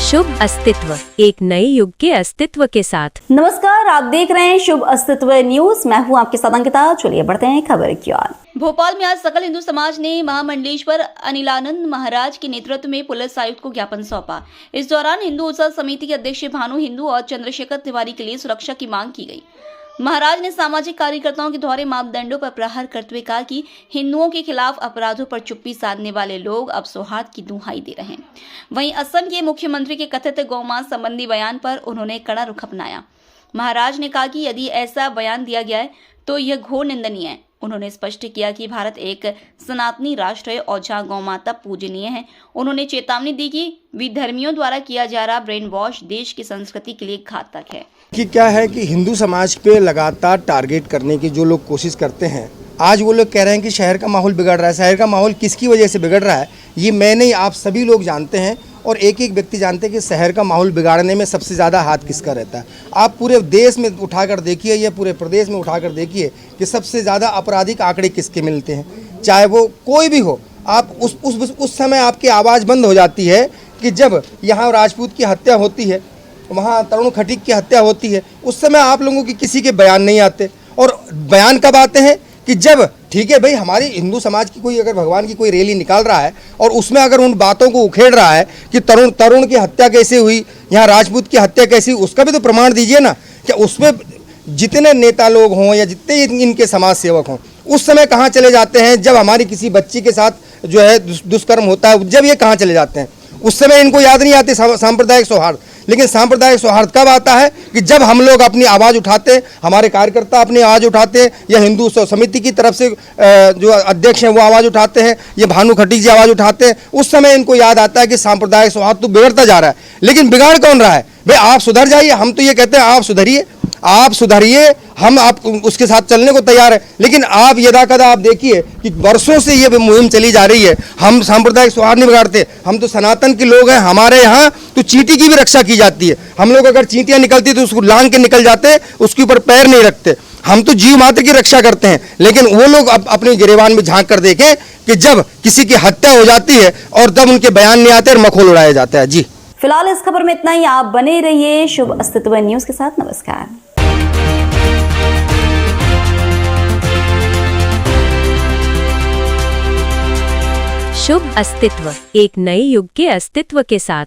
शुभ अस्तित्व, एक नए युग के अस्तित्व के साथ। नमस्कार, आप देख रहे हैं शुभ अस्तित्व न्यूज। मैं हूं आपके साथ अंकिता। चलिए बढ़ते हैं खबर की ओर। भोपाल में आज सकल हिंदू समाज ने महामंडलेश्वर अनिलानंद महाराज के नेतृत्व में पुलिस आयुक्त को ज्ञापन सौंपा। इस दौरान हिंदू उत्सव समिति के अध्यक्ष भानु हिंदू और चंद्रशेखर तिवारी के लिए सुरक्षा की मांग की गई। महाराज ने सामाजिक कार्यकर्ताओं के दोहरे मापदंडों पर प्रहार करते हुए कहा कि हिंदुओं के खिलाफ अपराधों पर चुप्पी साधने वाले लोग अब सौहार्द की दुहाई दे रहे हैं। वहीं असम के मुख्यमंत्री के कथित गौमांस संबंधी बयान पर उन्होंने कड़ा रुख अपनाया। महाराज ने कहा कि यदि ऐसा बयान दिया गया है तो यह घोर निंदनीय है। उन्होंने स्पष्ट किया कि भारत एक सनातनी राष्ट्र है और जहाँ गौमाता पूजनीय है। उन्होंने चेतावनी दी कि विधर्मियों द्वारा किया जा रहा ब्रेन वॉश देश की संस्कृति के लिए घातक है। कि क्या है कि हिंदू समाज पे लगातार टारगेट करने की जो लोग कोशिश करते हैं, आज वो लोग कह रहे हैं कि शहर का माहौल बिगड़ रहा है। शहर का माहौल किसकी वजह से बिगड़ रहा है ये मैं नहीं, आप सभी लोग जानते हैं और एक एक व्यक्ति जानते हैं कि शहर का माहौल बिगाड़ने में सबसे ज़्यादा हाथ किसका रहता है। आप पूरे देश में उठाकर देखिए या पूरे प्रदेश में उठाकर देखिए कि सबसे ज़्यादा आपराधिक आंकड़े किसके मिलते हैं, चाहे वो कोई भी हो। आप उस समय आपकी आवाज़ बंद हो जाती है कि जब यहाँ राजपूत की हत्या होती है, वहाँ तरुण खटीक की हत्या होती है, उस समय आप लोगों की किसी के बयान नहीं आते। और बयान कब आते हैं कि जब ठीक है भाई, हमारी हिंदू समाज की कोई अगर भगवान की कोई रैली निकाल रहा है और उसमें अगर उन बातों को उखेड़ रहा है कि तरुण की हत्या कैसे हुई, यहाँ राजपूत की हत्या कैसी हुई, उसका भी तो प्रमाण दीजिए ना। क्या उसमें जितने नेता लोग हों या जितने इनके समाज सेवक हों, उस समय कहाँ चले जाते हैं? जब हमारी किसी बच्ची के साथ जो है दुष्कर्म होता है, जब ये कहाँ चले जाते हैं? उस समय इनको याद नहीं आती सांप्रदायिक सौहार्द। लेकिन सांप्रदायिक सौहार्द कब आता है कि जब हम लोग अपनी आवाज़ उठाते हैं, हमारे कार्यकर्ता अपनी आवाज़ उठाते हैं, या हिंदू उत्सव समिति की तरफ से जो अध्यक्ष हैं वो आवाज़ उठाते हैं, ये भानु खटीक जी आवाज़ उठाते हैं। उस समय इनको याद आता है कि सांप्रदायिक सौहार्द तो बिगड़ता जा रहा है। लेकिन बिगाड़ कौन रहा है भाई? आप सुधर जाइए। हम तो ये कहते हैं आप सुधरिए, हम आप उसके साथ चलने को तैयार है। लेकिन आप यदाकदा आप देखिए कि वर्षों से ये मुहिम चली जा रही है। हम सांप्रदायिक सौहार्द नहीं बिगाड़ते, हम तो सनातन के लोग हैं। हमारे यहाँ तो चींटी की भी रक्षा की जाती है। हम लोग अगर चींटियाँ निकलती तो उसको लांग के निकल जाते, उसके ऊपर पैर नहीं रखते। हम तो जीव मात्र की रक्षा करते हैं। लेकिन वो लोग अपने गिरेबान में झांक कर देखें कि जब किसी की हत्या हो जाती है और तब उनके बयान नहीं आते और मखौल उड़ाया जाता है। जी फिलहाल इस खबर में इतना ही। आप बने रहिए शुभ अस्तित्व न्यूज के साथ। नमस्कार। शुभ अस्तित्व, एक नए युग के अस्तित्व के साथ।